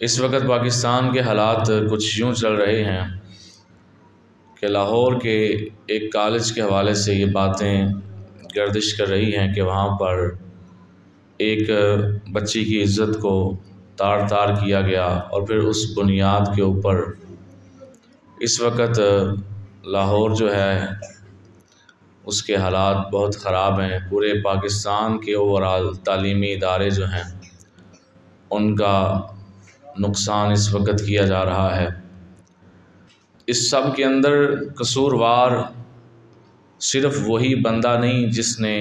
اس وقت پاکستان کے حالات کچھ یوں چل رہے ہیں کہ لاہور کے ایک کالج کے حوالے سے یہ باتیں گردش کر رہی ہیں کہ وہاں پر ایک بچی کی عزت کو تار تار کیا گیا، اور پھر اس بنیاد کے اوپر اس وقت لاہور جو ہے اس کے حالات بہت خراب ہیں۔ پورے پاکستان کے اوورال تعلیمی ادارے جو ہیں ان کا نقصان اس وقت کیا جا رہا ہے۔ اس سب کے اندر قصوروار صرف وہی بندہ نہیں جس نے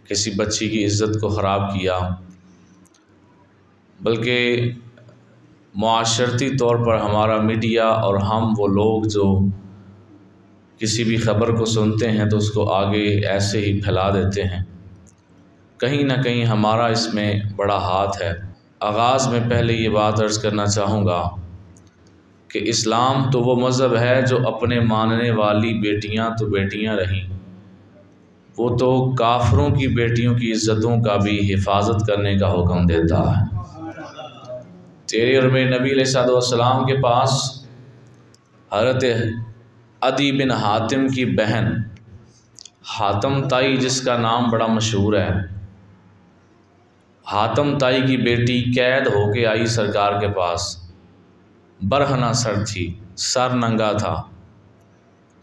کسی بچی کی عزت کو خراب کیا، بلکہ معاشرتی طور پر ہمارا میڈیا اور ہم وہ لوگ جو کسی بھی خبر کو سنتے ہیں تو اس کو آگے ایسے ہی پھیلا دیتے ہیں۔ کہیں نہ کہیں ہمارا اس میں بڑا ہاتھ ہے۔ آغاز میں پہلے یہ بات عرض کرنا چاہوں گا کہ اسلام تو وہ مذہب ہے جو اپنے ماننے والی بیٹیاں تو بیٹیاں رہیں، وہ تو کافروں کی بیٹیوں کی عزتوں کا بھی حفاظت کرنے کا حکم دیتا ہے۔ تیرے اور میرے نبی علیہ السلام کے پاس حضرت عدی بن حاتم کی بہن حاتم تائی، جس کا نام بڑا مشہور ہے، حاتم تائی کی بیٹی قید ہو کے آئی سرکار کے پاس، برہنہ سر تھی، سر ننگا تھا۔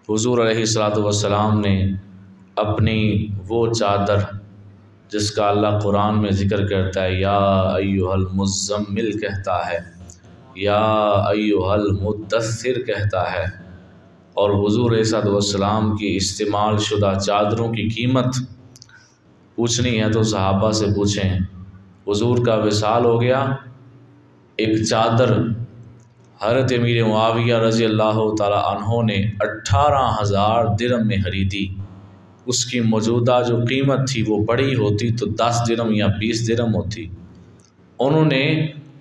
حضور علیہ السلام نے اپنی وہ چادر جس کا اللہ قرآن میں ذکر کرتا ہے، یا ایھا المزمل کہتا ہے، یا ایھا المدثر کہتا ہے، اور حضور علیہ السلام کی استعمال شدہ چادروں کی قیمت پوچھنی ہے تو صحابہ سے پوچھیں۔ حضور کا وصال ہو گیا، ایک چادر حضرت امیر معاویہ رضی اللہ تعالی عنہ نے 18,000 درہم میں خریدی۔ اس کی موجودہ جو قیمت تھی وہ بڑی ہوتی تو 10 درہم یا 20 درہم ہوتی، انہوں نے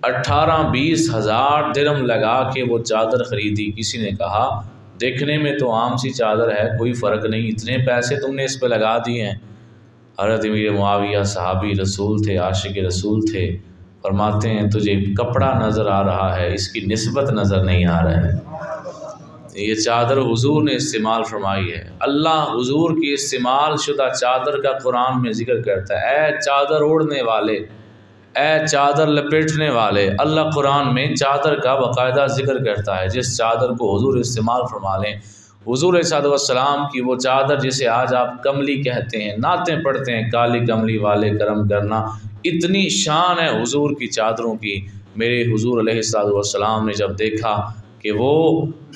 18-20 ہزار درہم لگا کے وہ چادر خریدی۔ کسی نے کہا دیکھنے میں تو عام سی چادر ہے، کوئی فرق نہیں، اتنے پیسے تم نے اس پہ لگا دیے ہیں۔ حضرت امیر معاویہ صحابی رسول تھے، عاشق رسول تھے، فرماتے ہیں تجھے کپڑا نظر آ رہا ہے، اس کی نسبت نظر نہیں آ رہا ہے۔ یہ چادر حضور نے استعمال فرمائی ہے۔ اللہ حضور کی استعمال شدہ چادر کا قرآن میں ذکر کرتا ہے، اے چادر اوڑھنے والے، اے چادر لپیٹنے والے۔ اللہ قرآن میں چادر کا باقاعدہ ذکر کرتا ہے، جس چادر کو حضور استعمال فرما لیں۔ حضور علیہ السلام کی وہ چادر جسے آج آپ کملی کہتے ہیں، نعتیں پڑھتے ہیں، کالی کملی والے کرم کرنا، اتنی شان ہے حضور کی چادروں کی۔ میرے حضور علیہ السلام نے جب دیکھا کہ وہ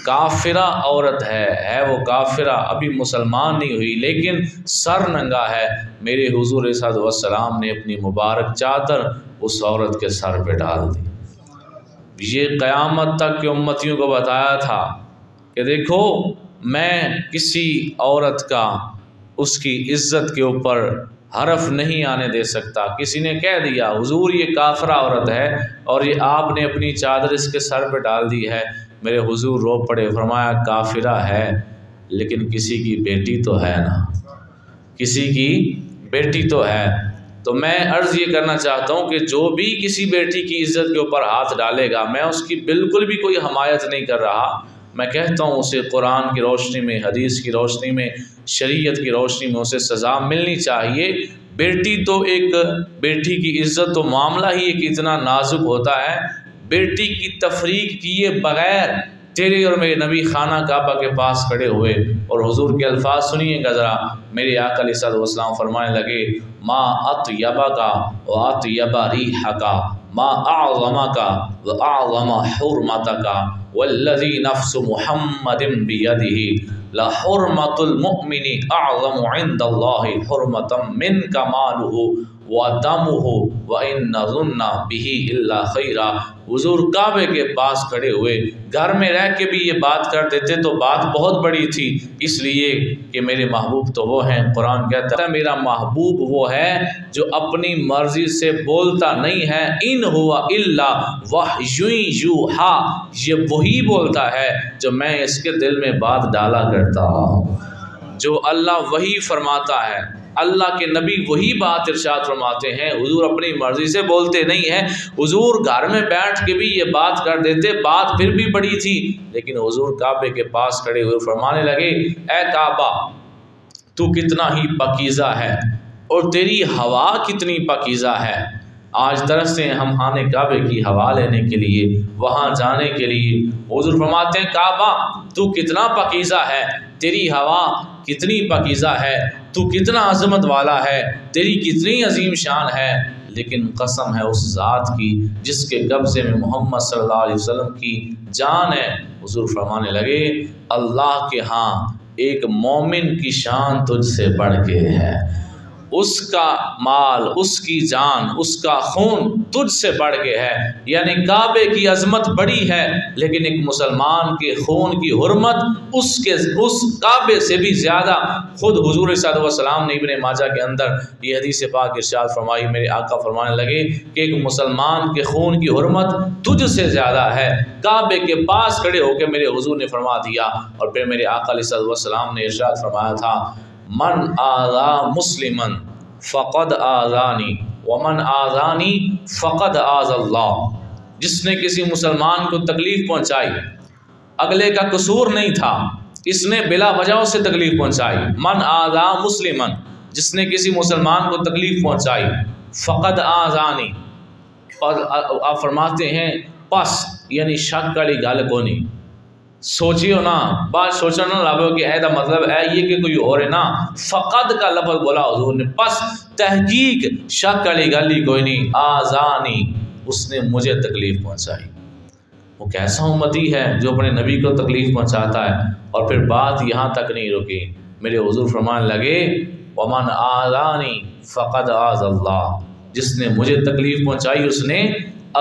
کافرہ عورت ہے وہ کافرہ، ابھی مسلمان نہیں ہوئی لیکن سر ننگا ہے، میرے حضور علیہ السلام نے اپنی مبارک چادر اس عورت کے سر پہ ڈال دی۔ یہ قیامت تک کے امتیوں کو بتایا تھا کہ دیکھو میں کسی عورت کا اس کی عزت کے اوپر حرف نہیں آنے دے سکتا۔ کسی نے کہہ دیا حضور یہ کافرہ عورت ہے اور یہ آپ نے اپنی چادر اس کے سر پہ ڈال دی ہے، میرے حضور رو پڑے، فرمایا کافرہ ہے لیکن کسی کی بیٹی تو ہے نا، کسی کی بیٹی تو ہے۔ تو میں عرض یہ کرنا چاہتا ہوں کہ جو بھی کسی بیٹی کی عزت کے اوپر ہاتھ ڈالے گا، میں اس کی بالکل بھی کوئی حمایت نہیں کر رہا، میں کہتا ہوں اسے قرآن کی روشنی میں، حدیث کی روشنی میں، شریعت کی روشنی میں اسے سزا ملنی چاہیے۔ بیٹی تو ایک بیٹی کی عزت تو معاملہ ہی ایک اتنا نازک ہوتا ہے، بیٹی کی تفریق کیے بغیر تیرے اور میرے نبی خانہ کعبہ کے پاس کھڑے ہوئے اور حضور کے الفاظ سنیے گا ذرا۔ میرے آقا علیہ السلام فرمانے لگے، ما اطیبک و اطیب ریحک، ما اعظمک و اعظم حرمتک، والذی نفس محمد بیدہ لحرمت المؤمن اعظم عند اللہ حرمتا منک مالہ ودمہ وان نظن بہ الا خیرا۔ حضور کعبے کے پاس کھڑے ہوئے، گھر میں رہ کے بھی یہ بات کر دیتے تو بات بہت بڑی تھی، اس لیے کہ میرے محبوب تو وہ ہیں، قرآن کہتا ہے میرا محبوب وہ ہے جو اپنی مرضی سے بولتا نہیں ہے، ان ہوا الا وحی یوحا، یہ وہی بولتا ہے جو میں اس کے دل میں بات ڈالا کرتا ہوں، جو اللہ وہی فرماتا ہے۔ اللہ کے نبی وہی بات ارشاد فرماتے ہیں، حضور اپنی مرضی سے بولتے نہیں ہیں، حضور گھر میں بیٹھ کے بھی یہ بات کر دیتے، بات پھر بھی بڑی تھی، لیکن حضور کعبے کے پاس کھڑے ہوئے فرمانے لگے اے کعبہ تو کتنا ہی پاکیزہ ہے اور تیری ہوا کتنی پاکیزہ ہے۔ آج ترستے ہیں ہم خانے کعبے کی ہوا لینے کے لیے، وہاں جانے کے لیے۔ حضور فرماتے ہیں کعبہ تو کتنا پاکیزہ ہے، تیری ہوا کتنی پاکیزہ ہے، تو کتنا عظمت والا ہے، تیری کتنی عظیم شان ہے، لیکن قسم ہے اس ذات کی جس کے قبضے میں محمد صلی اللہ علیہ وسلم کی جان ہے۔ حضور فرمانے لگے اللہ کے ہاں ایک مومن کی شان تجھ سے بڑھ کے ہے، اس کا مال، اس کی جان، اس کا خون تجھ سے بڑھ کے ہے۔ یعنی کعبے کی عظمت بڑی ہے، لیکن ایک مسلمان کے خون کی حرمت اس کعبے سے بھی زیادہ۔ خود حضور صلی اللہ علیہ وسلم نے ابن ماجہ کے اندر یہ حدیث پاک ارشاد فرمائی، میرے آقا فرمانے لگے کہ ایک مسلمان کے خون کی حرمت تجھ سے زیادہ ہے۔ کعبے کے پاس کھڑے ہو کے میرے حضور نے فرما دیا، اور پھر میرے آقا علیہ السلام نے ارشاد فرمایا تھا من آذا مسلمن فقد آذانی ومن آذانی فقد آذ اللہ۔ جس نے کسی مسلمان کو تکلیف پہنچائی، اگلے کا قصور نہیں تھا، اس نے بلا وجہ سے تکلیف پہنچائی۔ من آذا مسلمن، جس نے کسی مسلمان کو تکلیف پہنچائی، فقد آذانی، اور آپ فرماتے ہیں پس یعنی شک والی گل کو نہیں سوچیو نا، بات سوچنا نہ لابو کہ اے دا مطلب ہے یہ کہ کوئی اور ہے نا، فقد کا لفظ بولا حضور نے، پس تحقیق شک والی گلی کوئی نہیں، آزانی، اس نے مجھے تکلیف پہنچائی۔ وہ کیسا امتی ہے جو اپنے نبی کو تکلیف پہنچاتا ہے؟ اور پھر بات یہاں تک نہیں رکی، میرے حضور فرمان لگے ومن آزانی فقد آز اللہ، جس نے مجھے تکلیف پہنچائی اس نے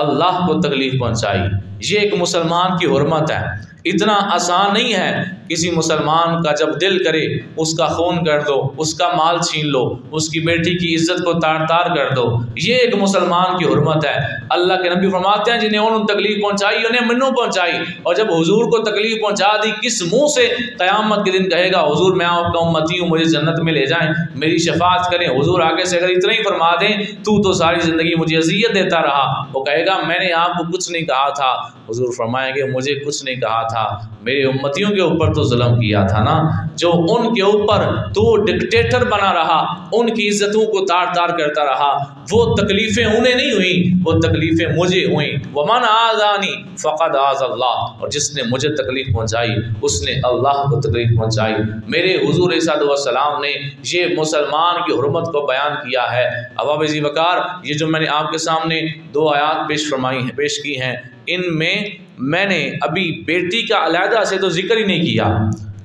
اللہ کو تکلیف پہنچائی۔ یہ ایک مسلمان کی حرمت ہے۔ اتنا آسان نہیں ہے کسی مسلمان کا جب دل کرے اس کا خون کر دو، اس کا مال چھین لو، اس کی بیٹی کی عزت کو تار تار کر دو، یہ ایک مسلمان کی حرمت ہے۔ اللہ کے نبی فرماتے ہیں جنہیں انہوں نے تکلیف پہنچائی انہیں منوں پہنچائی، اور جب حضور کو تکلیف پہنچا دی کس منہ سے قیامت کے دن کہے گا حضور میں آپ کا امتی ہوں، مجھے جنت میں لے جائیں، میری شفاعت کریں۔ حضور آگے سے اگر اتنا ہی فرما دیں تو ساری زندگی مجھے اذیت دیتا رہا، وہ کہے گا میں نے آپ کو کچھ نہیں کہا تھا۔ حضور فرمائیں گے مجھے کچھ نہیں کہا تھا، میرے امتیوں کے اوپر تو ظلم کیا تھا نا، جو ان کے اوپر تو ڈکٹیٹر بنا رہا، ان کی عزتوں کو تار تار کرتا رہا، وہ تکلیفیں انہیں نہیں ہوئیں، وہ تکلیفیں مجھے ہوئیں۔ ومن آذانی فقد آذ اللہ، اور جس نے مجھے تکلیف پہنچائی اس نے اللہ کو تکلیف پہنچائی۔ میرے حضور علیہ السلام نے یہ مسلمان کی حرمت کو بیان کیا ہے۔ ابا ذی وقار، یہ جو میں نے آپ کے سامنے دو آیات پیش کی ہیں، ان میں نے ابھی بیٹی کا علیحدہ سے تو ذکر ہی نہیں کیا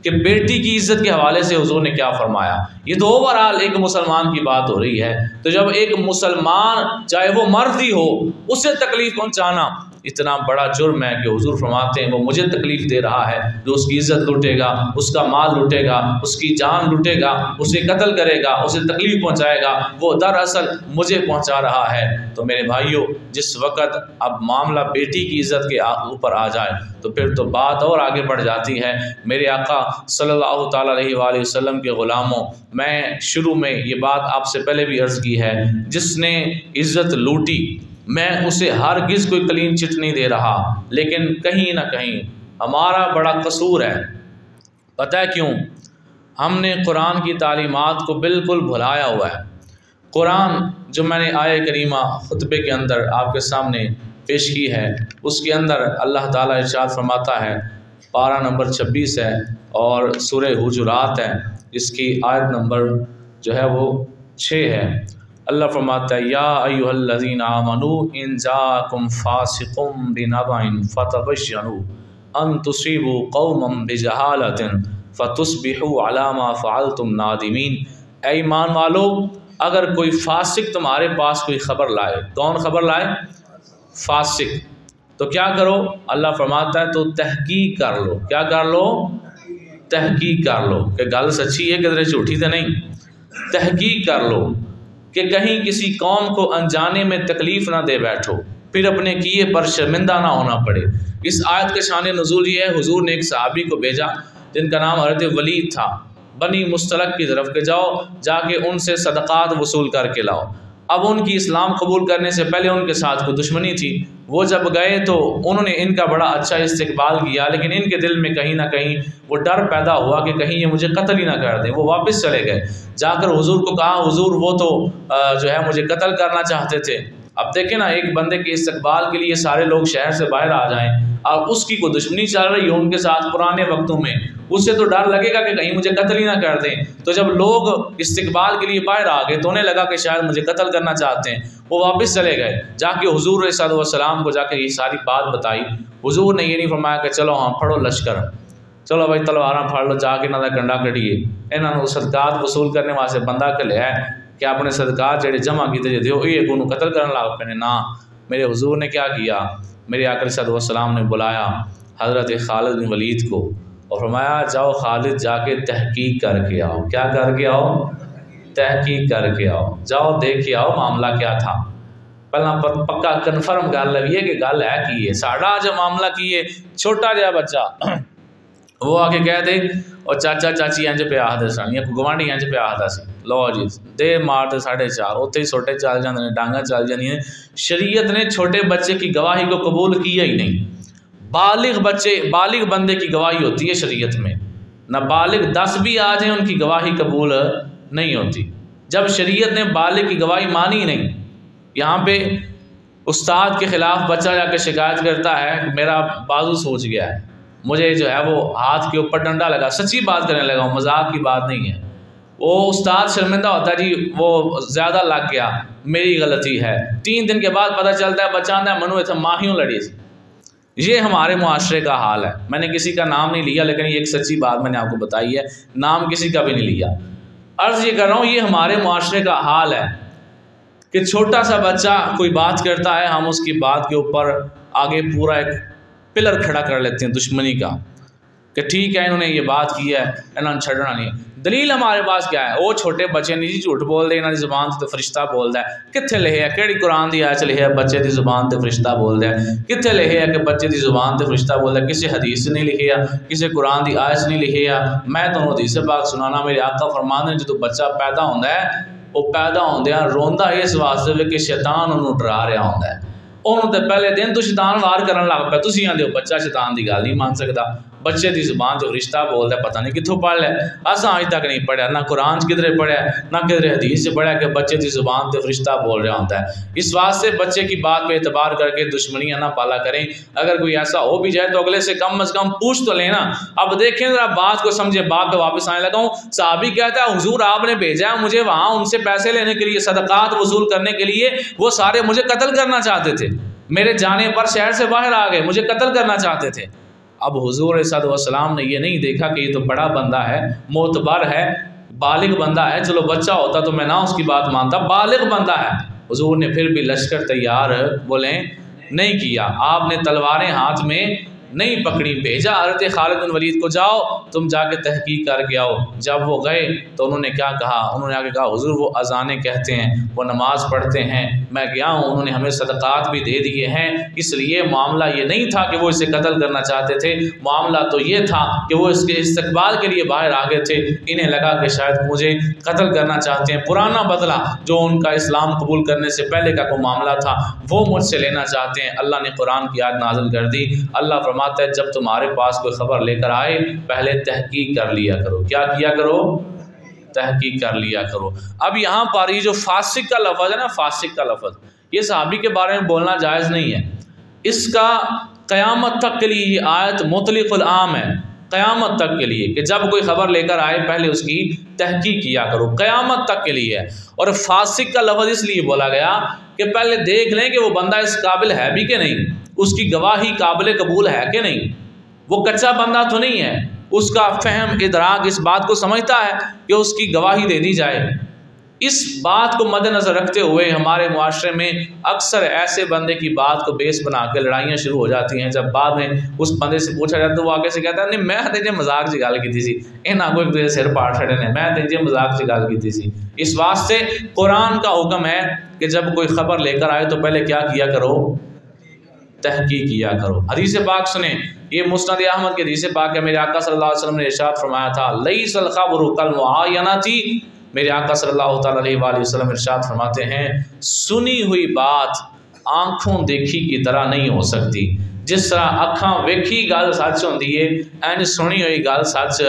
کہ بیٹی کی عزت کے حوالے سے حضور نے کیا فرمایا۔ یہ تو اوورآل ایک مسلمان کی بات ہو رہی ہے، تو جب ایک مسلمان چاہے وہ مرد ہی ہو اسے تکلیف پہنچانا اتنا بڑا جرم ہے کہ حضور فرماتے ہیں وہ مجھے تکلیف دے رہا ہے، جو اس کی عزت لوٹے گا، اس کا مال لوٹے گا، اس کی جان لوٹے گا، اسے قتل کرے گا، اسے تکلیف پہنچائے گا، وہ دراصل مجھے پہنچا رہا ہے۔ تو میرے بھائیوں، جس وقت اب معاملہ بیٹی کی عزت کے اوپر آ جائے تو پھر تو بات اور آگے بڑھ جاتی ہے۔ میرے آقا صلی اللہ تعالیٰ علیہ وآلہ وسلم کے غلاموں، میں شروع میں یہ بات آپ سے پہلے بھی عرض کی ہے، جس نے عزت لوٹی میں اسے ہرگز کوئی کلین چٹ نہیں دے رہا، لیکن کہیں نہ کہیں ہمارا بڑا قصور ہے۔ پتہ ہے کیوں؟ ہم نے قرآن کی تعلیمات کو بالکل بھلایا ہوا ہے۔ قرآن جو میں نے آیہ کریمہ خطبے کے اندر آپ کے سامنے پیش کی ہے، اس کے اندر اللہ تعالیٰ ارشاد فرماتا ہے، پارہ نمبر 26 ہے اور سورہ حجرات ہے، اس کی آیت نمبر جو ہے وہ 6 ہے۔ اللہ فرماتا ہے یا ایھا الذین آمنوا ان جاءکم فاسق بنبأ فتبینوا ان تصیبوا قوما بجہالۃ فتصبحوا علی ما فعلتم نادمین۔ اے ایمان والو، اگر کوئی فاسق تمہارے پاس کوئی خبر لائے، کون خبر لائے؟ فاسق، تو کیا کرو؟ اللہ فرماتا ہے تو تحقیق کر لو۔ کیا کر لو؟ تحقیق کر لو کہ گل سچی ہے کدھر جھوٹی تو نہیں۔ تحقیق کر لو کہ کہیں کسی قوم کو انجانے میں تکلیف نہ دے بیٹھو، پھر اپنے کیے پر شرمندہ نہ ہونا پڑے۔ اس آیت کا شان نزول یہ ہے، حضور نے ایک صحابی کو بھیجا جن کا نام حضرت ولید تھا۔ بنی مستلق کی طرف کے جاؤ، جا کے ان سے صدقات وصول کر کے لاؤ۔ اب ان کی اسلام قبول کرنے سے پہلے ان کے ساتھ کوئی دشمنی تھی، وہ جب گئے تو انہوں نے ان کا بڑا اچھا استقبال کیا، لیکن ان کے دل میں کہیں نہ کہیں وہ ڈر پیدا ہوا کہ کہیں یہ مجھے قتل ہی نہ کر دیں۔ وہ واپس چلے گئے، جا کر حضور کو کہا حضور وہ تو جو ہے مجھے قتل کرنا چاہتے تھے۔ اب دیکھیں نا، ایک بندے کے استقبال کے لیے سارے لوگ شہر سے باہر آ جائیں اور اس کی کوئی دشمنی چل رہی ہو ان کے ساتھ پرانے وقتوں میں، اس سے تو ڈر لگے گا کہ کہیں مجھے قتل ہی نہ کر دیں۔ تو جب لوگ استقبال کے لیے باہر آ گئے تو انہیں لگا کہ شاید مجھے قتل کرنا چاہتے ہیں، وہ واپس چلے گئے، جا کے حضور علیہ السلام کو جا کے یہ ساری بات بتائی۔ حضور نے یہ نہیں فرمایا کہ چلو ہاں پھڑو لشکر، چلو بھائی تلواراں پھڑ لو، جا کے انہوں کا کنڈا کٹیے، انہوں نے صدقات وصول کرنے واسطے بندہ کہ لیا ہے کہ اپنے صدقات جڑے جمع کیتے جے دیو، یہ کو قتل کرنے لگ پے نا۔ میرے حضور نے کیا کیا، میرے آقا صلی اللہ علیہ وسلم نے بلایا حضرت خالد بن ولید کو اور فرمایا جاؤ خالد جا کے تحقیق کر کے آؤ۔ کیا کر کے آؤ؟ تحقیق کر کے آؤ، جاؤ دیکھ کے آؤ معاملہ کیا تھا۔ پہلا پکا کنفرم گل ہے کہ گل ہے کی ہے ساڑا جو معاملہ کی ہے۔ چھوٹا جہا بچہ وہ آ کے کہہ دے اور چاچا چاچی انج پہ آخر سن یا گوانڈی انج پہ آخر سی، لو جی دے مار دے 4.5 اتنے ہی سوٹے چل جاتے ہیں، ڈانگاں چل جاتی ہیں۔ شریعت نے چھوٹے بچے کی گواہی کو قبول کیا ہی نہیں۔ بالغ بندے کی گواہی ہوتی ہے شریعت میں، نہ بالغ 10 بھی آ جائیں ان کی گواہی قبول نہیں ہوتی۔ جب شریعت نے بالغ کی گواہی مانی نہیں، یہاں پہ استاد کے خلاف بچہ جا کے شکایت کرتا ہے کہ میرا بازو سوج گیا ہے، مجھے جو ہے وہ ہاتھ کے اوپر ڈنڈا لگا، سچی بات کرنے لگا ہوں، مذاق کی بات نہیں ہے۔ وہ استاد شرمندہ ہوتا ہے جی وہ زیادہ لگ گیا، میری غلطی ہے۔ 3 دن کے بعد پتہ چلتا ہے بچہ آندہ ہے منو اتھا ماہیوں لڑی سی۔ یہ ہمارے معاشرے کا حال ہے۔ میں نے کسی کا نام نہیں لیا لیکن یہ ایک سچی بات میں نے آپ کو بتائی ہے، نام کسی کا بھی نہیں لیا۔ عرض یہ کر رہا ہوں یہ ہمارے معاشرے کا حال ہے کہ چھوٹا سا بچہ کوئی بات کرتا ہے، ہم اس کی بات کے اوپر آگے پورا ایک پلر کھڑا کر لیتے ہیں دشمنی کا کہ ٹھیک ہے انہوں نے یہ بات کی ہے، انہوں نے چھڑنا نہیں۔ دلیل ہمارے پاس کیا ہے؟ وہ چھوٹے بچے نہیں جی جھوٹ بول دے، انہوں دی زبان سے فرشتہ بول دے، کتنے لکھے ہے کیڑی قرآن دی آیت لکھے ہے بچے دی زبان تے فرشتہ بول دے، کتنے لکھے ہے کہ بچے دی زبان تے فرشتہ بول دے، کسی حدیث سے نہیں لکھے ہے، کسی قرآن دی آیت سے نہیں لکھے ہے۔ میں تو حدیث پاک سنانا، میرے آقا فرماندے ہیں جدوں بچہ پیدا ہوندا ہے وہ پیدا ہوندیاں روندا اس واسطے کہ شیطان انہوں ڈرا رہا ہوندا ہے۔ انہوں تے پہلے دن تو شیطان وار کرن لگ پیا، تسی آندے ہو بچہ شیطان دی گل نہیں مان سکدا، بچے دی زبان تے فرشتہ بولدا ہے، پتہ نہیں کتھوں پڑھ لیا، اساں اج تک نہیں پڑھیا، نہ قرآن کدھرے پڑھیا نہ کدھرے حدیث سے پڑھیا کہ بچے دی زبان تے فرشتہ بول رہا ہوتا ہے۔ اس واسطے بچے کی بات پہ اعتبار کر کے دشمنیاں نہ پالا کریں۔ اگر کوئی ایسا ہو بھی جائے تو اگلے سے کم از کم پوچھ تو لینا۔ اب دیکھیں ذرا بات کو سمجھے، بات پہ واپس آنے لگا ہوں۔ صحابی کہتا ہے حضور آپ نے بھیجا ہے مجھے وہاں ان سے پیسے لینے کے لیے، صدقات وصول کرنے کے لیے، وہ سارے مجھے قتل کرنا چاہتے تھے، میرے جانے پر شہر سے باہر آ گئے، مجھے قتل کرنا چاہتے تھے۔ اب حضور علیہ السلام نے یہ نہیں دیکھا کہ یہ تو بڑا بندہ ہے، معتبر ہے، بالغ بندہ ہے، چلو بچہ ہوتا تو میں نہ اس کی بات مانتا، بالغ بندہ ہے۔ حضور نے پھر بھی لشکر تیار بولیں نہیں کیا، آپ نے تلواریں ہاتھ میں نہیں پکڑی، بھیجا حضرت خالد بن ولید کو جاؤ تم جا کے تحقیق کر کے آؤ۔ جب وہ گئے تو انہوں نے کیا کہا؟ انہوں نے آگے کہا حضور وہ اذانیں کہتے ہیں، وہ نماز پڑھتے ہیں، میں گیا ہوں، انہوں نے ہمیں صدقات بھی دے دیے ہیں، اس لیے معاملہ یہ نہیں تھا کہ وہ اسے قتل کرنا چاہتے تھے، معاملہ تو یہ تھا کہ وہ اس کے استقبال کے لیے باہر آ گئے تھے، انہیں لگا کہ شاید مجھے قتل کرنا چاہتے ہیں، پرانا بدلہ جو ان کا اسلام قبول کرنے سے پہلے کا کوئی معاملہ تھا وہ مجھ سے لینا چاہتے ہیں۔ اللہ نے قرآن کی آیت نازل کر دی، اللہ فرماتا ہے جب تمہارے پاس کوئی خبر لے کر آئے پہلے تحقیق کر لیا کرو۔ کیا کیا کرو؟ تحقیق کر لیا کرو۔ اب یہاں پر یہ جو فاسق کا لفظ ہے نا، فاسق کا لفظ یہ صحابی کے بارے میں بولنا جائز نہیں ہے، اس کا قیامت تک کے لیے یہ آیت مطلق العام ہے، قیامت تک کے لیے کہ جب کوئی خبر لے کر آئے پہلے اس کی تحقیق کیا کرو، قیامت تک کے لیے ہے۔ اور فاسق کا لفظ اس لیے بولا گیا کہ پہلے دیکھ لیں کہ وہ بندہ اس قابل ہے بھی کہ نہیں، اس کی گواہی قابل قبول ہے کہ نہیں، وہ کچا بندہ تو نہیں ہے، اس کا فہم ادراک اس بات کو سمجھتا ہے کہ اس کی گواہی دے دی جائے۔ اس بات کو مد نظر رکھتے ہوئے ہمارے معاشرے میں اکثر ایسے بندے کی بات کو بیس بنا کے لڑائیاں شروع ہو جاتی ہیں، جب بعد میں اس بندے سے پوچھا جاتا ہے تو وہ آگے سے کہتا ہے نہیں میں تجھے مذاق سے گل کی سی، انہاں کوئی تجھے سر پاڑ چھڑے نے، میں تجھے مذاق سے گل کی سی۔ اس واسطے قرآن کا حکم ہے کہ جب کوئی خبر لے کر آئے تو پہلے کیا کیا کرو؟ تحقیق کیا کرو۔ حدیث پاک سنیں، یہ مسند احمد کی حدیث پاک ہے، میرے آقا صلی اللہ علیہ وسلم نے ارشاد فرمایا تھا لیس الخبر کالمعاینۃ۔ میرے آقا صلی اللہ تعالیٰ علیہ وآلہ وسلم ارشاد فرماتے ہیں سنی ہوئی بات آنکھوں دیکھی کی طرح نہیں ہو سکتی۔ جس طرح اکھاں ویکھی گل سچ ہوندی ہے، این سنی ہوئی گل سچ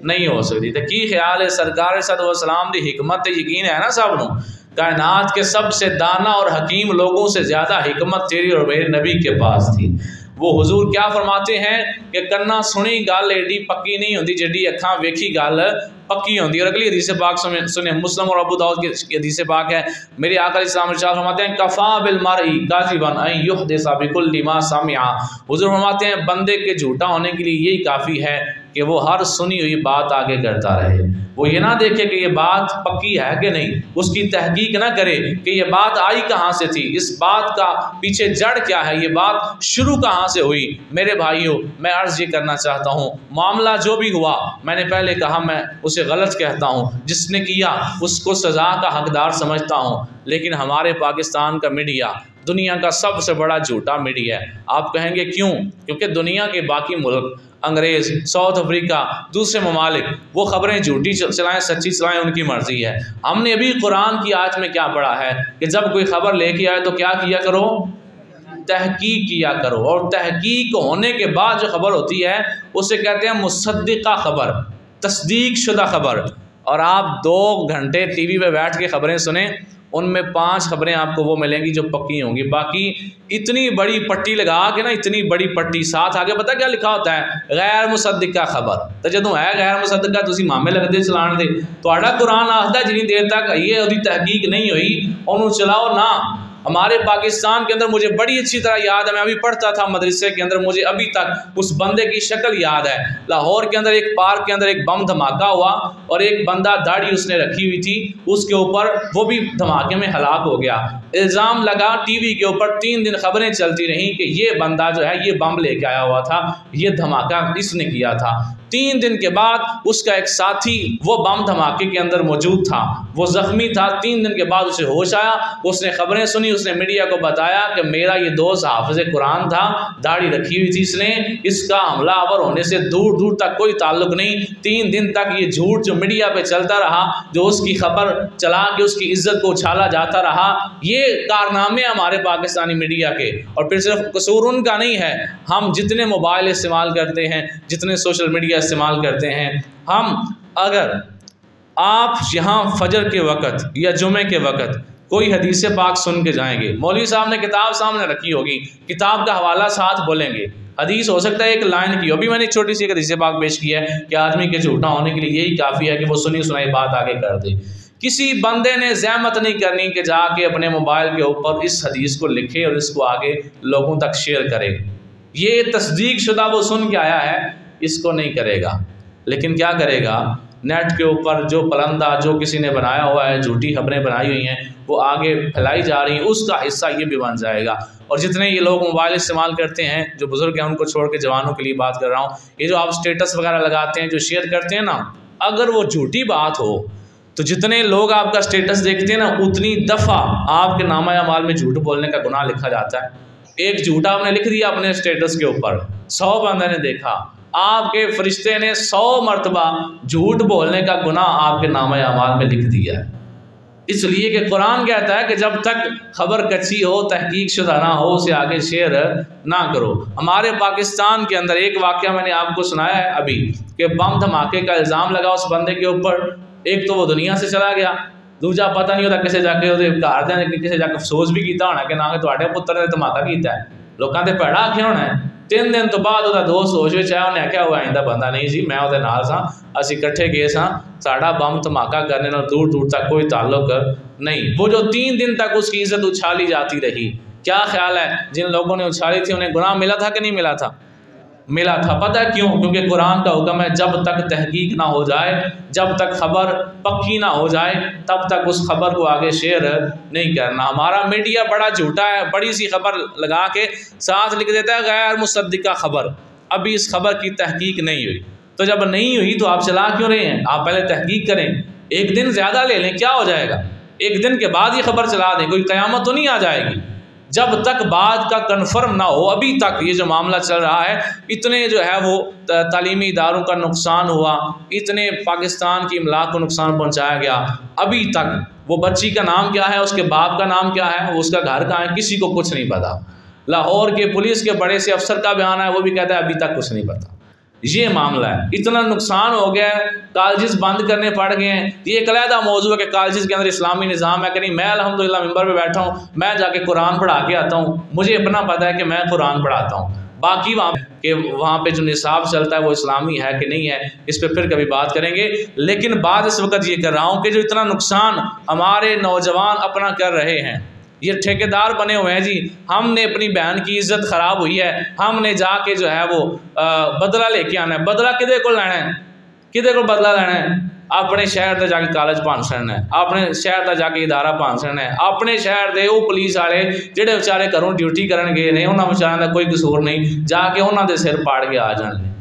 نہیں ہو سکتی۔ تو کی خیال ہے سرکار صلی اللہ علیہ وسلم دی حکمت یقین ہے نا سب نو، کائنات کے سب سے دانا اور حکیم لوگوں سے زیادہ حکمت تیری اور میرے نبی کے پاس تھی۔ وہ حضور کیا فرماتے ہیں کہ کنا سنی گل ایڈی پکی نہیں ہوندی جیڈی اکھاں ویکھی گل پکی ہوندی۔ اور اگلی حدیث پاک سنیں، مسلم اور ابو داؤد کی حدیث پاک ہے، میرے آقا علیہ السلام ارشاد فرماتے ہیں کفا بالمرء کاذبا ان یحدث بکل ما سمع۔ حضور فرماتے ہیں بندے کے جھوٹا ہونے کے لیے یہی کافی ہے کہ وہ ہر سنی ہوئی بات آگے کرتا رہے، وہ یہ نہ دیکھے کہ یہ بات پکی ہے کہ نہیں، اس کی تحقیق نہ کرے کہ یہ بات آئی کہاں سے تھی، اس بات کا پیچھے جڑ کیا ہے، یہ بات شروع کہاں سے ہوئی۔ میرے بھائیوں، میں عرض یہ کرنا چاہتا ہوں معاملہ جو بھی ہوا، میں نے پہلے کہا میں اسے غلط کہتا ہوں، جس نے کیا اس کو سزا کا حقدار سمجھتا ہوں، لیکن ہمارے پاکستان کا میڈیا دنیا کا سب سے بڑا جھوٹا میڈیا ہے۔ آپ کہیں گے کیوں؟ کیونکہ دنیا کے باقی ملک، انگریز، ساؤتھ افریقہ، دوسرے ممالک، وہ خبریں جھوٹی چلائیں سچی چلائیں ان کی مرضی ہے۔ ہم نے ابھی قرآن کی آیت میں کیا پڑھا ہے کہ جب کوئی خبر لے کے آئے تو کیا کیا کرو؟ تحقیق کیا کرو۔ اور تحقیق ہونے کے بعد جو خبر ہوتی ہے اسے کہتے ہیں مصدقہ خبر، تصدیق شدہ خبر۔ اور آپ 2 گھنٹے ٹی وی پہ بیٹھ کے خبریں سنیں، ان میں 5 خبریں آپ کو وہ ملیں گی جو پکی ہوں گی، باقی اتنی بڑی پٹی لگا کے نا، اتنی بڑی پٹی ساتھ آگے پتہ کیا لکھا ہوتا ہے؟ غیر مصدقہ خبر۔ تو جدوں ہے غیر مصدقہ تسی مامے لگتے چلان دے، تہاڈا قرآن آخدا جنی دیر تک یہ وہی تحقیق نہیں ہوئی انہوں چلاؤ نہ۔ ہمارے پاکستان کے اندر مجھے بڑی اچھی طرح یاد ہے، میں ابھی پڑھتا تھا مدرسے کے اندر، مجھے ابھی تک اس بندے کی شکل یاد ہے۔ لاہور کے اندر ایک پارک کے اندر ایک بم دھماکہ ہوا اور ایک بندہ داڑھی اس نے رکھی ہوئی تھی اس کے اوپر، وہ بھی دھماکے میں ہلاک ہو گیا۔ الزام لگا ٹی وی کے اوپر، 3 دن خبریں چلتی رہیں کہ یہ بندہ جو ہے یہ بم لے کے آیا ہوا تھا، یہ دھماکہ اس نے کیا تھا۔ 3 دن کے بعد اس کا ایک ساتھی وہ بم دھماکے کے اندر موجود تھا، وہ زخمی تھا۔ 3 دن کے بعد اسے ہوش آیا، اس نے خبریں سنی، اس نے میڈیا کو بتایا کہ میرا یہ دوست حافظ قرآن تھا، داڑھی رکھی ہوئی تھی اس نے، اس کا حملہ آور ہونے سے دور دور تک کوئی تعلق نہیں۔ 3 دن تک یہ جھوٹ جو میڈیا پہ چلتا رہا، جو اس کی خبر چلا کے اس کی عزت کو اچھالا جاتا رہا، یہ کارنامے ہمارے پاکستانی میڈیا کے۔ اور پھر صرف قصور ان کا نہیں ہے، ہم جتنے موبائل استعمال کرتے ہیں، جتنے سوشل میڈیا استعمال کرتے ہیں، ہم اگر آپ یہاں فجر کے وقت یا جمعے کے وقت کوئی حدیث پاک سن کے جائیں گے، مولوی صاحب نے کتاب سامنے رکھی ہوگی، کتاب کا حوالہ ساتھ بولیں گے، حدیث ہو سکتا ہے ایک لائن کی ہو۔ ابھی میں نے ایک چھوٹی سی حدیث پاک پیش کی ہے کہ آدمی کے جھوٹا ہونے کے لیے یہی کافی ہے کہ وہ سنی سنائی بات آگے کر دے۔ کسی بندے نے زحمت نہیں کرنی کہ جا کے اپنے موبائل کے اوپر اس حدیث کو لکھے اور اس کو آگے لوگوں تک شیئر کرے۔ یہ تصدیق شدہ وہ سن کے آیا ہے، اس کو نہیں کرے گا، لیکن کیا کرے گا؟ نیٹ کے اوپر جو پلندہ جو کسی نے بنایا ہوا ہے، جھوٹی خبریں بنائی ہوئی ہیں، وہ آگے پھیلائی جا رہی ہیں، اس کا حصہ یہ بھی بن جائے گا۔ اور جتنے یہ لوگ موبائل استعمال کرتے ہیں، جو بزرگ ہیں ان کو چھوڑ کے جوانوں کے لیے بات کر رہا ہوں، یہ جو آپ سٹیٹس وغیرہ لگاتے ہیں، جو شیئر کرتے ہیں نا، اگر وہ جھوٹی بات ہو تو جتنے لوگ آپ کا سٹیٹس دیکھتے ہیں نا، اتنی دفعہ آپ کے نامہ اعمال میں جھوٹ بولنے کا گناہ لکھا جاتا ہے۔ ایک جھوٹا آپ نے لکھ دیا اپنے سٹیٹس کے اوپر، 100 بندے نے دیکھا، آپ کے فرشتے نے 100 مرتبہ جھوٹ بولنے کا گناہ آپ کے نامہ اعمال میں لکھ دیا ہے۔ اس لیے کہ قرآن کہتا ہے کہ جب تک خبر کچی ہو، تحقیق شدہ نہ ہو، اسے آگے شیئر نہ کرو۔ ہمارے پاکستان کے اندر ایک واقعہ میں نے آپ کو سنایا ہے ابھی کہ بم دھماکے کا الزام لگا اس بندے کے اوپر، ایک تو وہ دنیا سے چلا گیا، دوجا پتہ نہیں ہوتا کسے جا کے گھر دے کسے جا کے افسوس بھی کیتا ہونا کہ نہ کہ تہاڈے پتر نے دھماکہ کیتا ہے، لوکاں تے پیڑا آکھیا ہونا ہے۔ 3 دن تو بعد وہ دوست ہوش وچ آیا، انہیں آخیا وہ آئندہ بندہ نہیں جی، میں وہ نال سا، اسی کٹھے گئے سا، ساڈا بم دھماکہ کرنے نال دور دور تک کوئی تعلق نہیں۔ وہ جو 3 دن تک اس کی عزت اچھالی جاتی رہی، کیا خیال ہے جن لوگوں نے اچھالی تھی انہیں گناہ ملا تھا کہ نہیں ملا تھا؟ ملا تھا۔ پتہ ہے کیوں؟ کیونکہ قرآن کا حکم ہے جب تک تحقیق نہ ہو جائے، جب تک خبر پکی نہ ہو جائے، تب تک اس خبر کو آگے شیئر نہیں کرنا۔ ہمارا میڈیا بڑا جھوٹا ہے، بڑی سی خبر لگا کے ساتھ لکھ دیتا ہے غیر مصدقہ خبر، ابھی اس خبر کی تحقیق نہیں ہوئی۔ تو جب نہیں ہوئی تو آپ چلا کیوں رہے ہیں؟ آپ پہلے تحقیق کریں، 1 دن زیادہ لے لیں، کیا ہو جائے گا؟ 1 دن کے بعد یہ خبر چلا دیں، کوئی قیامت تو نہیں آ جائے گی۔ جب تک بات کا کنفرم نہ ہو، ابھی تک یہ جو معاملہ چل رہا ہے، اتنے جو ہے وہ تعلیمی اداروں کا نقصان ہوا، اتنے پاکستان کی املاک کو نقصان پہنچایا گیا، ابھی تک وہ بچی کا نام کیا ہے، اس کے باپ کا نام کیا ہے، اس کا گھر کہاں ہے، کسی کو کچھ نہیں پتا۔ لاہور کے پولیس کے بڑے سے افسر کا بیان ہے، وہ بھی کہتا ہے ابھی تک کچھ نہیں پتا۔ یہ معاملہ ہے، اتنا نقصان ہو گیا ہے، کالجز بند کرنے پڑ گئے ہیں۔ یہ ایک علیحدہ موضوع ہے کہ کالجز کے اندر اسلامی نظام ہے کہ نہیں۔ میں الحمدللہ ممبر پہ بیٹھا ہوں، میں جا کے قرآن پڑھا کے آتا ہوں، مجھے اپنا پتہ ہے کہ میں قرآن پڑھاتا ہوں۔ باقی وہاں پہ جو نصاب چلتا ہے وہ اسلامی ہے کہ نہیں ہے، اس پہ پھر کبھی بات کریں گے۔ لیکن بات اس وقت یہ کر رہا ہوں کہ جو اتنا نقصان ہمارے نوجوان اپنا کر رہے ہیں، یہ ٹھیکیدار بنے ہوئے ہیں جی، ہم نے اپنی بہن کی عزت خراب ہوئی ہے، ہم نے جا کے جو ہے وہ بدلہ لے کے آنا ہے۔ بدلہ کدے کو لینا ہے، کدے کو بدلہ لینا ہے؟ اپنے شہر تے جا کے کالج پان سڑنا ہے، اپنے شہر تے جا کے ادارہ پان سڑنا ہے، اپنے شہر دے وہ پولیس والے جہے بیچارے گھروں ڈیوٹی کرن گئے نے، انہاں بیچاروں کا کوئی قصور نہیں، جا کے انہاں دے سر پاڑ کے آ جان گے۔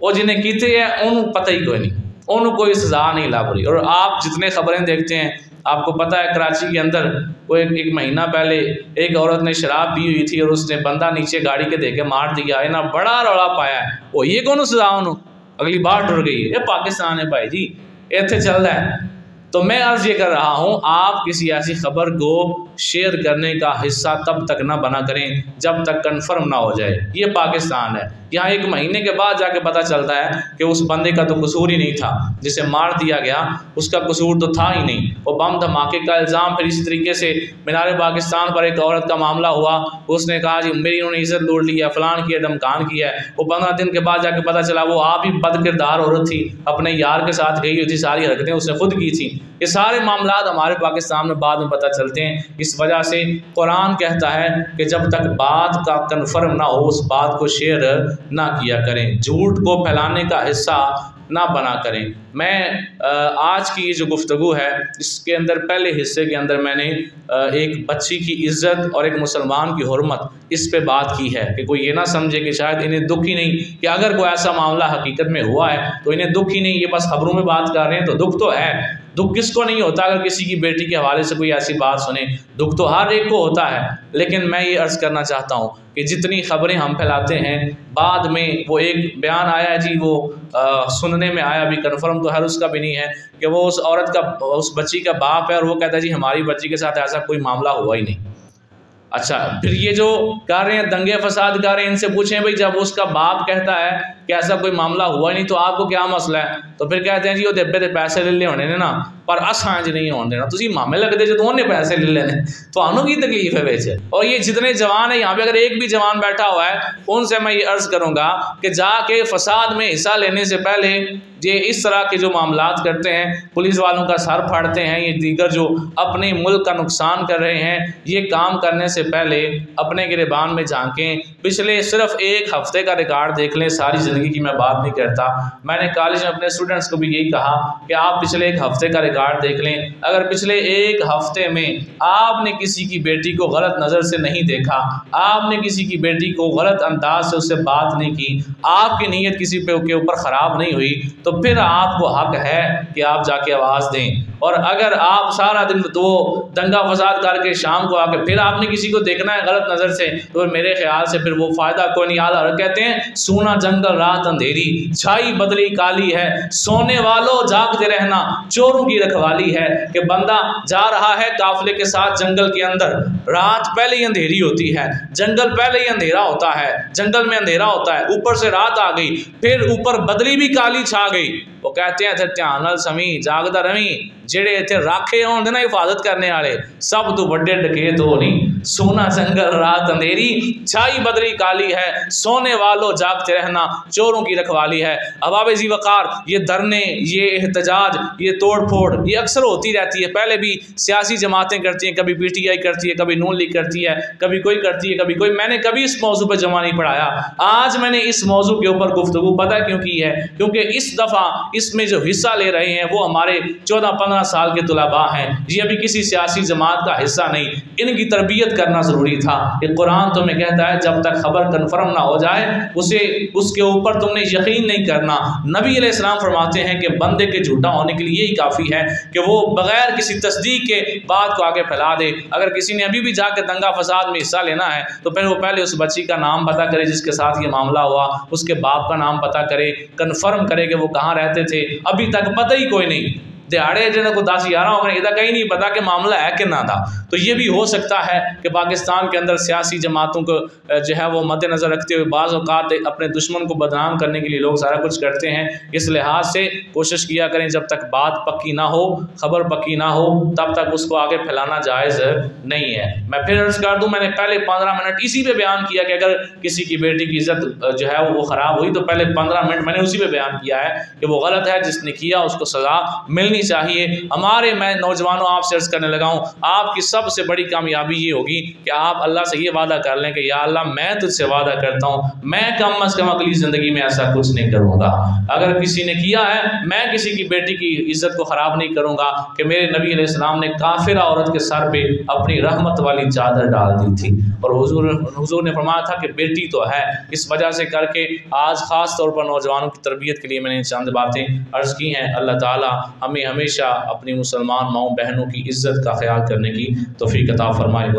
وہ جنہیں کیتے ہیں انہوں پتہ ہی کوئی نہیں، انہوں کوئی سزا نہیں لب رہی۔ اور آپ جتنے خبریں دیکھتے ہیں، آپ کو پتہ ہے کراچی کے اندر وہ ایک مہینہ پہلے ایک عورت نے شراب پی ہوئی تھی اور اس نے بندہ نیچے گاڑی کے دے کے مار دیا، انہاں بڑا رولا پایا ہے، وہ یہ کون سزا انہوں اگلی بار ٹر گئی۔ یہ پاکستان ہے بھائی جی، ایتھے چل رہا ہے۔ تو میں عرض یہ کر رہا ہوں، آپ کسی ایسی خبر کو شیئر کرنے کا حصہ تب تک نہ بنا کریں جب تک کنفرم نہ ہو جائے۔ یہ پاکستان ہے، یہاں ایک مہینے کے بعد جا کے پتہ چلتا ہے کہ اس بندے کا تو قصور ہی نہیں تھا، جسے مار دیا گیا اس کا قصور تو تھا ہی نہیں۔ وہ بم دھماکے کا الزام، پھر اسی طریقے سے مینار پاکستان پر ایک عورت کا معاملہ ہوا، اس نے کہا جی میری انہوں نے عزت لوٹ لی ہے، فلان کیا، دھمکان کیا ہے۔ وہ 15 دن کے بعد جا کے پتہ چلا وہ آپ ہی بد کردار عورت تھی، اپنے یار کے ساتھ گئی ہوئی تھی، ساری حرکتیں اس نے خود کی تھیں۔ یہ سارے معاملات ہمارے پاکستان میں بعد میں پتہ چلتے ہیں۔ اس وجہ سے قرآن کہتا ہے کہ جب تک بات کا کنفرم نہ ہو اس بات کو شیئر نہ کیا کریں، جھوٹ کو پھیلانے کا حصہ نہ بنا کریں۔ میں آج کی یہ جو گفتگو ہے اس کے اندر پہلے حصے کے اندر میں نے ایک بچی کی عزت اور ایک مسلمان کی حرمت اس پہ بات کی ہے کہ کوئی یہ نہ سمجھے کہ شاید انہیں دکھ ہی نہیں، کہ اگر کوئی ایسا معاملہ حقیقت میں ہوا ہے تو انہیں دکھ ہی نہیں، یہ بس خبروں میں بات کر رہے ہیں۔ تو دکھ تو ہے، دکھ کس کو نہیں ہوتا اگر کسی کی بیٹی کے حوالے سے کوئی ایسی بات سنے، دکھ تو ہر ایک کو ہوتا ہے۔ لیکن میں یہ عرض کرنا چاہتا ہوں کہ جتنی خبریں ہم پھیلاتے ہیں، بعد میں وہ ایک بیان آیا ہے جی، وہ سننے میں آیا، بھی کنفرم تو ہر اس کا بھی نہیں ہے، کہ وہ اس عورت کا، اس بچی کا باپ ہے اور وہ کہتا ہے جی ہماری بچی کے ساتھ ایسا کوئی معاملہ ہوا ہی نہیں۔ اچھا، پھر یہ جو کر رہے ہیں دنگے فساد کر رہے ہیں، ان سے پوچھیں بھائی جب اس کا باپ کہتا ہے کہ ایسا کوئی معاملہ ہوا ہی نہیں تو آپ کو کیا مسئلہ ہے؟ تو پھر کہتے ہیں جی وہ دبے دے پیسے لے ہونے نے نا، پر اساں جو نہیں ہونے دینا، تسی مامے لگتے جو انہیں پیسے لے لینے، تو انہوں کی تکلیف ہے بیچے۔ اور یہ جتنے جوان ہیں یہاں پہ، اگر ایک بھی جوان بیٹھا ہوا ہے، ان سے میں یہ عرض کروں گا کہ جا کے فساد میں حصہ لینے سے پہلے یہ اس طرح کے جو معاملات کرتے ہیں، پولیس والوں کا سر پھاڑتے ہیں، یہ دیگر جو اپنے ملک کا نقصان کر رہے ہیں، یہ کام کرنے سے پہلے اپنے گریبان میں جھانکیں۔ پچھلے صرف ایک ہفتے کا ریکارڈ دیکھ لیں، ساری زندگی کی میں بات نہیں کرتا۔ میں نے کالج میں اپنے اسٹوڈنٹس کو بھی یہی کہا کہ آپ پچھلے ایک ہفتے کا ریکارڈ دیکھ لیں، اگر پچھلے ایک ہفتے میں آپ نے کسی کی بیٹی کو غلط نظر سے نہیں دیکھا، آپ نے کسی کی بیٹی کو غلط انداز سے اس سے بات نہیں کی، آپ کی نیت کسی کے اوپر خراب نہیں ہوئی، تو پھر آپ کو حق ہے کہ آپ جا کے آواز دیں۔ اور اگر آپ سارا دن تو دنگا فساد کر کے شام کو آ کے پھر آپ نے کسی کو دیکھنا ہے غلط نظر سے، تو میرے خیال سے پھر وہ فائدہ کوئی نہیں۔ اعلیٰ کہتے ہیں سونا جنگل رات اندھیری، چھائی بدلی کالی ہے، سونے والوں جاگتے رہنا چوروں کی رکھوالی ہے۔ کہ بندہ جا رہا ہے قافلے کے ساتھ جنگل کے اندر، رات پہلے ہی اندھیری ہوتی ہے، جنگل پہلے ہی اندھیرا ہوتا ہے، جنگل میں اندھیرا ہوتا ہے، اوپر سے رات آ گئی، پھر اوپر بدلی بھی کالی چھا گئی۔ وہ کہتے ہیں دھیان نال سمی جاگدا رویں، جڑے اتنے راکھے ہون دے نا حفاظت کرنے والے، سب تو بڑے ڈکیت ہو نہیں۔ سونا جنگل رات اندھیری، چھائی بدلی کالی ہے، سونے والوں جاگتے رہنا چوروں کی رکھوالی ہے۔ احباب ذی وقار، یہ دھرنے، یہ احتجاج، یہ توڑ پھوڑ، یہ اکثر ہوتی رہتی ہے۔ پہلے بھی سیاسی جماعتیں کرتی ہیں، کبھی پی ٹی آئی کرتی ہے، کبھی نون لیگ کرتی ہے، کبھی کوئی کرتی ہے، کبھی کوئی۔ میں نے کبھی اس موضوع پہ جمع نہیں پڑھایا، آج میں نے اس موضوع کے اوپر گفتگو پتہ کیوں کی ہے؟ کیونکہ اس دفعہ اس میں جو حصہ لے رہے ہیں وہ ہمارے 14-15 سال کے طلباء ہیں، یہ ابھی کسی سیاسی جماعت کا حصہ نہیں، ان کی تربیت کرنا ضروری تھا۔ کہ قرآن تمہیں کہتا ہے جب تک خبر کنفرم نہ ہو جائے اس کے اوپر تم نے یقین نہیں کرنا۔ نبی علیہ السلام فرماتے ہیں کہ بندے کے جھوٹا ہونے کے لیے یہی کافی ہے کہ وہ بغیر کسی تصدیق کے بات کو آگے پھیلا دے۔ اگر کسی نے ابھی بھی جا کے دنگا فساد میں حصہ لینا ہے تو پھر وہ پہلے اس بچی کا نام پتہ کرے جس کے ساتھ یہ معاملہ ہوا، اس کے باپ کا نام پتہ کرے، کنفرم کرے کہ وہ کہاں رہتے تھے، ابھی تک پتہ ہی کوئی نہیں، دیہڑے جنہیں کو 10-11 ہو گئے، ادھر کہیں نہیں پتا کہ معاملہ ہے کہ نہ تھا۔ تو یہ بھی ہو سکتا ہے کہ پاکستان کے اندر سیاسی جماعتوں کو جو ہے وہ مد نظر رکھتے ہوئے بعض اوقات اپنے دشمن کو بدنام کرنے کے لیے لوگ سارا کچھ کرتے ہیں۔ اس لحاظ سے کوشش کیا کریں جب تک بات پکی نہ ہو، خبر پکی نہ ہو، تب تک اس کو آگے پھیلانا جائز نہیں ہے۔ میں پھر عرض کر دوں، میں نے پہلے 15 منٹ اسی پہ بیان کیا کہ اگر کسی کی بیٹی کی عزت جو ہے وہ خراب ہوئی تو پہلے 15 منٹ میں نے اسی پہ بیان کیا ہے کہ وہ غلط ہے، جس نے کیا اس کو سزا ملنی چاہیے۔ میں نوجوانوں آپ سے عرض کرنے لگا ہوں، آپ کی سب سے بڑی کامیابی یہ ہوگی کہ آپ اللہ سے یہ وعدہ کر لیں کہ یا اللہ میں تجھ سے وعدہ کرتا ہوں میں کم از کم اگلی زندگی میں ایسا کچھ نہیں کروں گا۔ اگر کسی نے کیا ہے، میں کسی کی بیٹی کی عزت کو خراب نہیں کروں گا کہ میرے نبی علیہ السلام نے کافرہ عورت کے سر پہ اپنی رحمت والی چادر ڈال دی تھی، اور حضور نے فرمایا تھا کہ بیٹی تو ہے۔ اس وجہ سے کر کے آج خاص طور پر نوجوانوں کی تربیت کے لیے میں نے چند باتیں عرض کی ہیں۔ اللہ تعالی ہمیں ہمیشہ اپنی مسلمان ماؤں بہنوں کی عزت کا خیال کرنے کی توفیق عطا فرمائے۔